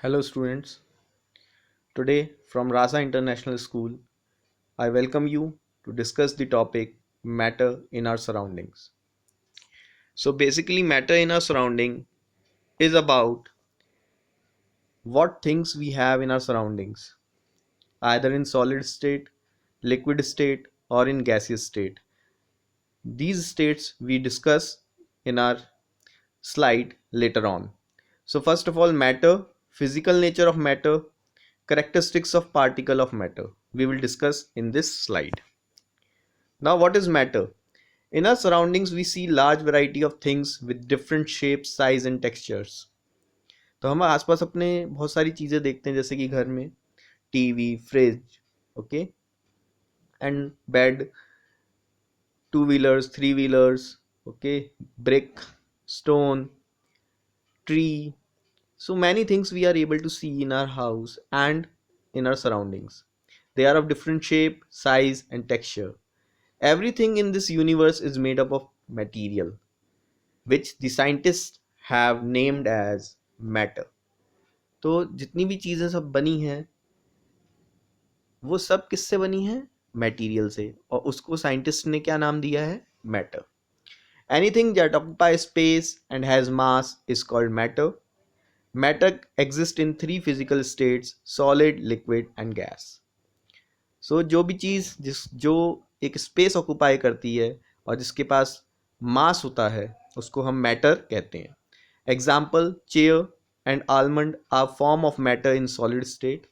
Hello students. Today from Rasa International School, I welcome you to discuss the topic matter in our surroundings. So basically matter in our surrounding is about what things we have in our surroundings, either in solid state, liquid state or in gaseous state. These states we discuss in our slide later on. So first of all, matter, physical nature of matter, characteristics of particle of matter we will discuss in this slide. Now what is matter? In our surroundings we see large variety of things with different shapes, size and textures. तो हम आसपास अपने बहुत सारी चीजें देखते हैं जैसे कि घर में TV, fridge, okay, and bed, two wheelers, three wheelers, okay, brick, stone, tree. So many things we are able to see in our house and in our surroundings. They are of different shape, size and texture. Everything in this universe is made up of material, which the scientists have named as matter. तो जितनी भी चीज़ें सब बनी हैं वो सब किससे बनी हैं? मटेरियल से, और उसको साइंटिस्ट ने क्या नाम दिया है? Matter. Anything that occupies space and has mass is called matter. Matter exists in three physical states: solid, liquid and gas. So जो भी चीज़ जो एक स्पेस ऑक्यूपाई करती है और जिसके पास मास होता है उसको हम मैटर कहते हैं. Example: chair and almond are form of matter in solid state.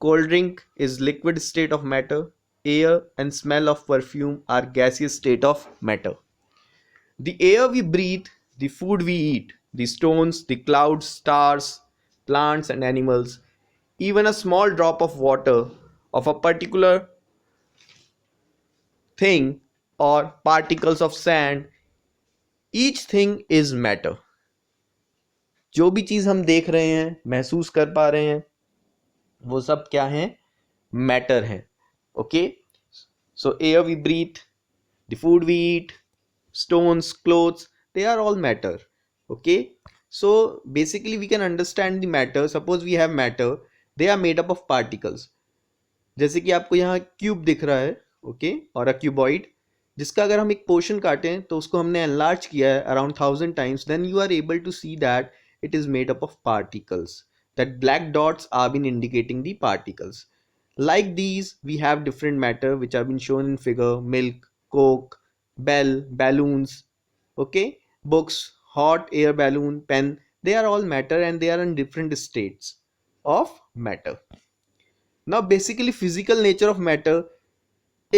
Cold drink is liquid state of matter. Air and smell of perfume are gaseous state of matter. The air we breathe, the food we eat, the stones, the clouds, stars, plants, and animals, even a small drop of water of a particular thing or particles of sand, each thing is matter. जो भी चीज़ हम देख रहे हैं, महसूस कर पा रहे हैं, वो सब क्या हैं? मैटर हैं. Okay, so air we breathe, the food we eat, stones, clothes, they are all matter. Okay, so basically we can understand the matter. Suppose we have matter, they are made up of particles. जैसे कि आपको यहाँ cube दिख रहा है, okay, और a cuboid, जिसका अगर हम एक पोर्शन काटें तो उसको हमने एनलार्ज किया है around 1000 times, then you are able to see that it is made up of particles. That black dots are been indicating the particles. Like these, we have different matter which have been shown in figure: milk, coke, bell, balloons, okay, books, hot air balloon, pen. They are all matter and they are in different states of matter. Now basically physical nature of matter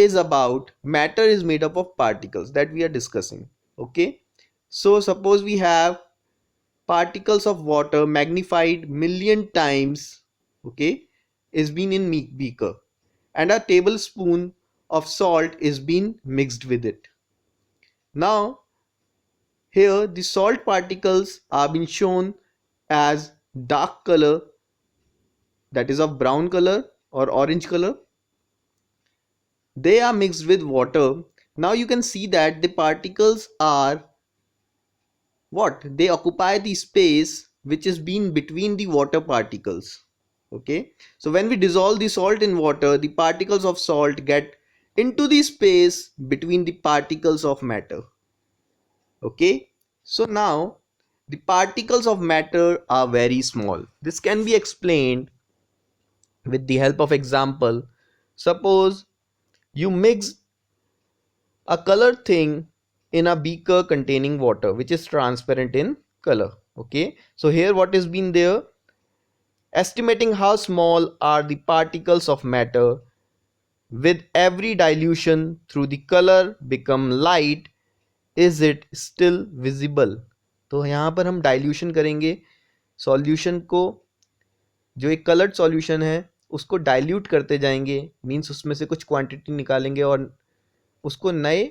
is about matter is made up of particles that we are discussing. Okay, so suppose we have particles of water magnified million times, okay, is been in beaker, and a tablespoon of salt is being mixed with it. Now here the salt particles are being shown as dark color, that is of brown color or orange color. They are mixed with water. Now you can see that the particles are what? They occupy the space which is been between the water particles. Okay, so when we dissolve the salt in water, the particles of salt get into the space between the particles of matter. Okay, so now the particles of matter are very small. This can be explained with the help of example. Suppose you mix a colored thing in a beaker containing water which is transparent in color. Okay, so here what is been there? Estimating how small are the particles of matter with every dilution through the color become light, is it still visible? तो यहाँ पर हम dilution करेंगे solution को, जो एक coloured solution है उसको डाइल्यूट करते जाएंगे, मीन्स उसमें से कुछ क्वांटिटी निकालेंगे और उसको नए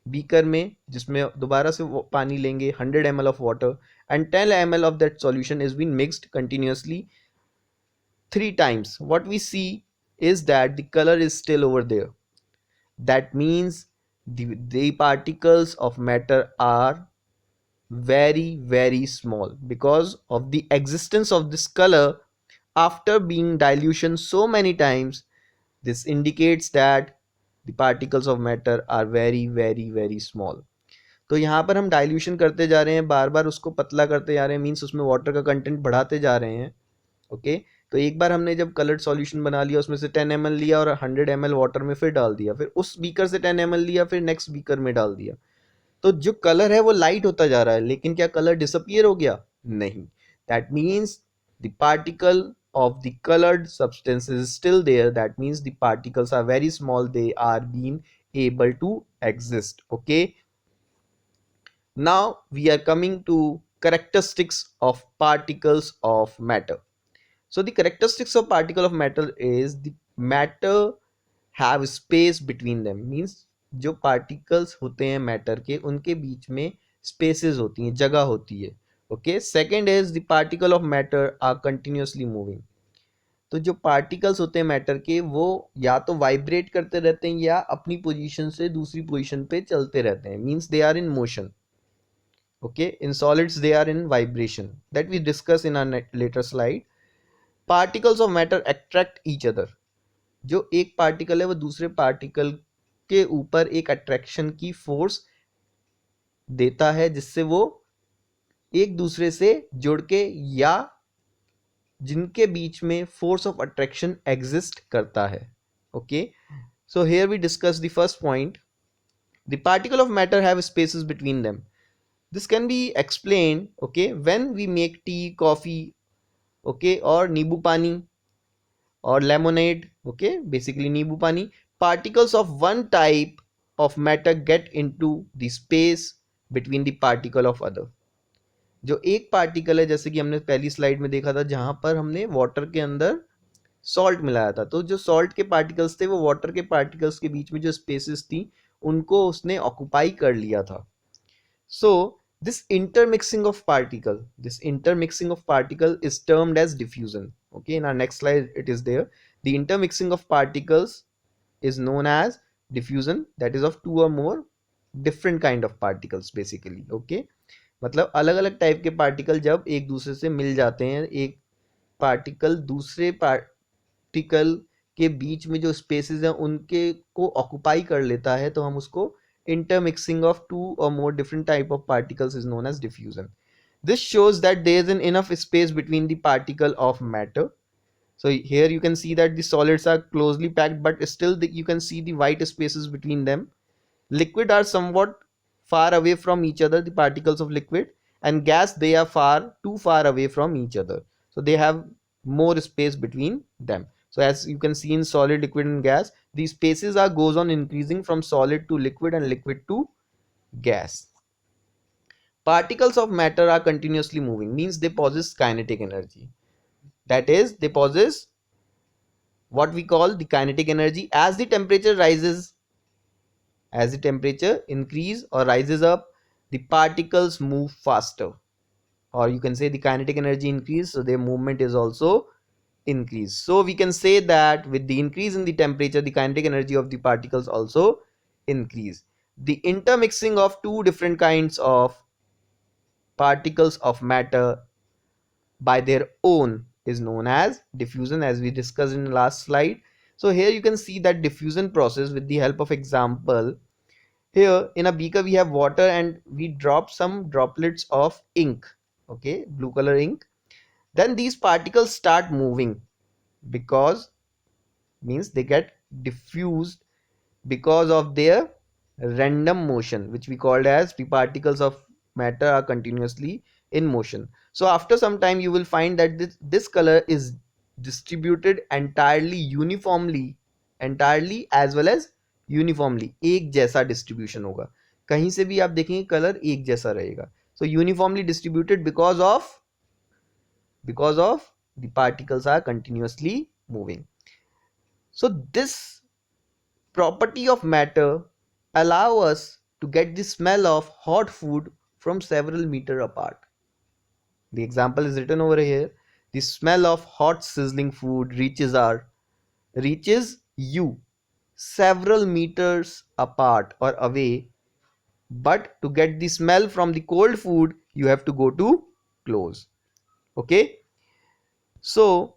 बीकर में, जिसमें दोबारा से वो पानी लेंगे 100 ml of water, and 10 ml of that solution is been mixed continuously 3 times. What we see is that the color is still over there. That means the particles of matter are very small because of the existence of this color after being dilution so many times. This indicates that the particles of matter are very small. तो यहाँ पर हम dilution करते जा रहे हैं, बार बार उसको पतला करते जा रहे हैं, मीन्स उसमें वाटर का कंटेंट बढ़ाते जा रहे हैं. ओके, तो एक बार हमने जब कलर्ड सॉल्यूशन बना लिया, उसमें से 10 ml लिया और 100 ml वाटर में फिर डाल दिया, फिर उस बीकर से 10 ml लिया, फिर नेक्स्ट बीकर में डाल दिया, तो जो कलर है वो लाइट होता जा रहा है, लेकिन क्या कलर डिसअपियर हो गया? नहीं. That means the particle of the colored substance is still there. That means the particles are very small, they are being able to exist. Okay, now we are coming to characteristics of particles of matter. So the characteristics of particle of matter is the matter have space between them. Means जो particles होते हैं matter के, उनके बीच में spaces होती हैं, जगह होती है. Okay, second is the particle of matter are continuously moving. तो जो पार्टिकल्स होते हैं मैटर के, वो या तो वाइब्रेट करते रहते हैं या अपनी पोजीशन से दूसरी पोजीशन पे चलते रहते हैं. Means they are in motion. Okay, in solids they are in vibration, that we discuss in our later slide. Particles of matter attract each other. जो एक पार्टिकल है वो दूसरे पार्टिकल के ऊपर एक अट्रैक्शन की फोर्स देता है, जिससे वो एक दूसरे से जुड़ के या जिनके बीच में फोर्स ऑफ अट्रैक्शन एग्जिस्ट करता है. Okay, so here we discuss the first point. The particle of matter have spaces between them. This can be explained, okay, when we make tea, coffee, okay, और नींबू पानी or lemonade. Okay, basically नींबू पानी. Particles of one type of matter get into the space between the particle of other. जो एक particle है, जैसे कि हमने पहली स्लाइड में देखा था जहां पर हमने वाटर के अंदर सॉल्ट मिलाया था, तो जो सॉल्ट के पार्टिकल्स थे वो वाटर के पार्टिकल्स के बीच में जो स्पेसेस थी उनको उसने ऑक्युपाई कर लिया था. So this intermixing of particle is termed as diffusion. Okay, in our next slide it is there. The intermixing of particles is known as diffusion, that is of two or more different kind of particles basically. Okay, मतलब अलग अलग type के particle जब एक दूसरे से मिल जाते हैं, एक पार्टिकल दूसरे पार्टिकल के बीच में जो स्पेसेस हैं उनके को ऑक्युपाई कर लेता है, तो हम उसको intermixing of two or more different type of particles is known as diffusion. This shows that there is an enough space between the particle of matter. So here you can see that the solids are closely packed, but still you can see the white spaces between them. Liquid are somewhat far away from each other, the particles of liquid, and gas, they are too far away from each other, so they have more space between them. So as you can see in solid, liquid and gas, these spaces are goes on increasing from solid to liquid and liquid to gas. Particles of matter are continuously moving, means they possess kinetic energy. That is, they possess what we call the kinetic energy. As the temperature rises, as the temperature increase or rises up, the particles move faster, or you can say the kinetic energy increase, so their movement is also increase. So we can say that with the increase in the temperature, the kinetic energy of the particles also increase. The intermixing of two different kinds of particles of matter by their own is known as diffusion, as we discussed in the last slide. So here you can see that diffusion process with the help of example. Here in a beaker we have water and we drop some droplets of ink, okay, blue color ink. Then these particles start moving because means they get diffused because of their random motion, which we called as the particles of matter are continuously in motion. So after some time you will find that this color is distributed entirely uniformly, entirely as well as uniformly, एक जैसा distribution होगा, कहीं से भी आप देखेंगे colour एक जैसा रहेगा. So uniformly distributed because of the particles are continuously moving. So this property of matter allow us to get the smell of hot food from several meter apart. The example is written over here. The smell of hot sizzling food reaches you several meters apart or away, but to get the smell from the cold food you have to go to close. Okay, so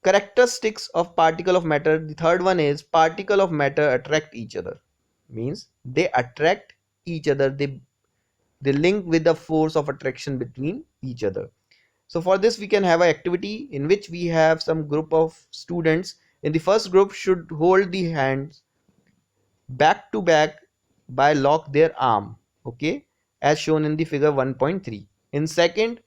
characteristics of particle of matter, the third one is particle of matter attract each other, means they attract each other, they link with the force of attraction between each other. So for this we can have an activity in which we have some group of students. In the first group should hold the hands back to back by lock their arm, okay, as shown in the figure 1.3. In second,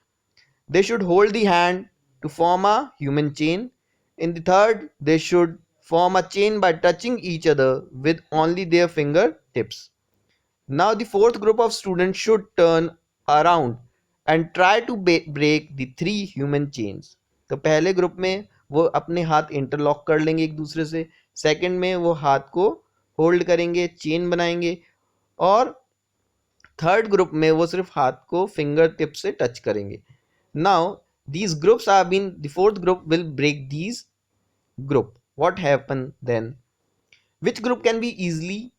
they should hold the hand to form a human chain. In the third, they should form a chain by touching each other with only their fingertips. Now the fourth group of students should turn around and try to break the three human chains. तो पहले group में वो अपने हाथ interlock कर लेंगे एक दूसरे से, सेकंड में वो हाथ को होल्ड करेंगे, चेन बनाएंगे, और थर्ड ग्रुप में वो सिर्फ हाथ को फिंगर टिप से टच करेंगे. Now these groups have been, the fourth group will break these group. What happen then? Which group can be easily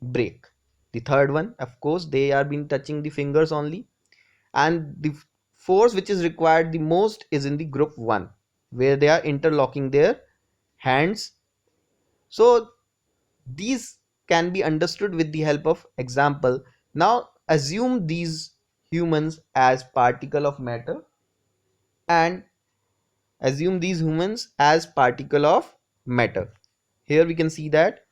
break? The third one, of course, they are been touching the fingers only, and the force which is required the most is in the group 1, where they are interlocking their hands. So these can be understood with the help of example. Now assume these humans as particle of matter, and assume these humans as particle of matter. Here we can see that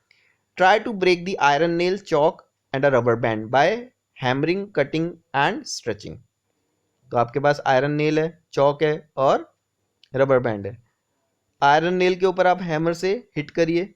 try to break the iron nail, chalk and a rubber band by hammering, cutting and stretching. तो आपके पास iron nail है, चौक है और rubber band है. Iron nail के ऊपर आप hammer से हिट करिए,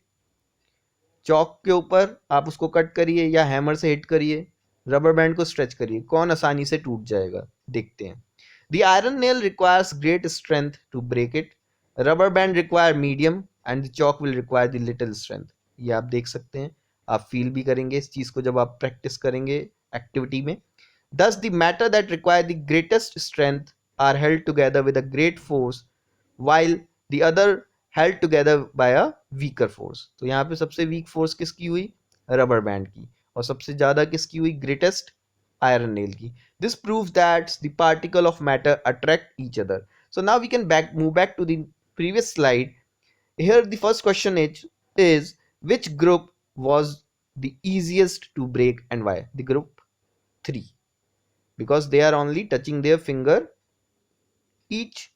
चौक के ऊपर आप उसको कट करिए या हैमर से हिट करिए, रबर बैंड को स्ट्रेच करिए, कौन आसानी से टूट जाएगा, देखते हैं. The iron nail requires great strength to break it. Rubber band require medium and the chalk will require the little strength. ये आप देख सकते हैं, आप फील भी करेंगे इस चीज को जब आप प्रैक्टिस करेंगे एक्टिविटी में. Thus the matter that require the greatest strength are held together with a great force, while the other held together by a weaker force. तो यहाँ पे सबसे वीक फोर्स किसकी हुई? रबर बैंड की. और सबसे ज्यादा किसकी हुई? ग्रेटेस्ट iron nail की. This proves that the particle of matter attract each other. So now we can move back to the previous slide. Here the first question is which group was the easiest to break and why? The group 3, because they are only touching their finger each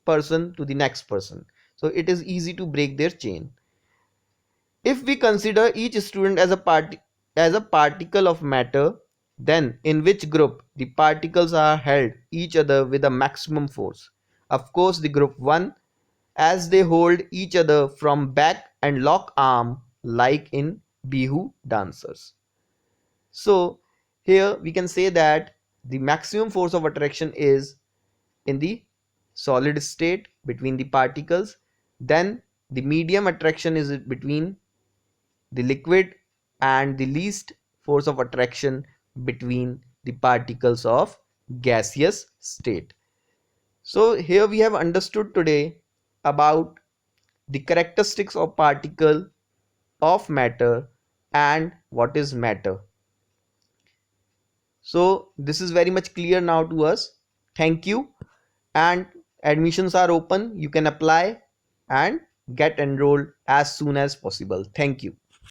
person to the next person, so it is easy to break their chain. If we consider each student as a particle of matter, then in which group the particles are held each other with a maximum force? Of course, the group 1, as they hold each other from back and lock arm like in Bihu dancers. So here we can say that the maximum force of attraction is in the solid state between the particles, then the medium attraction is between the liquid, and the least force of attraction between the particles of gaseous state. So here we have understood today about the characteristics of particle of matter and what is matter. So this is very much clear now to us. Thank you. And admissions are open. You can apply and get enrolled as soon as possible. Thank you.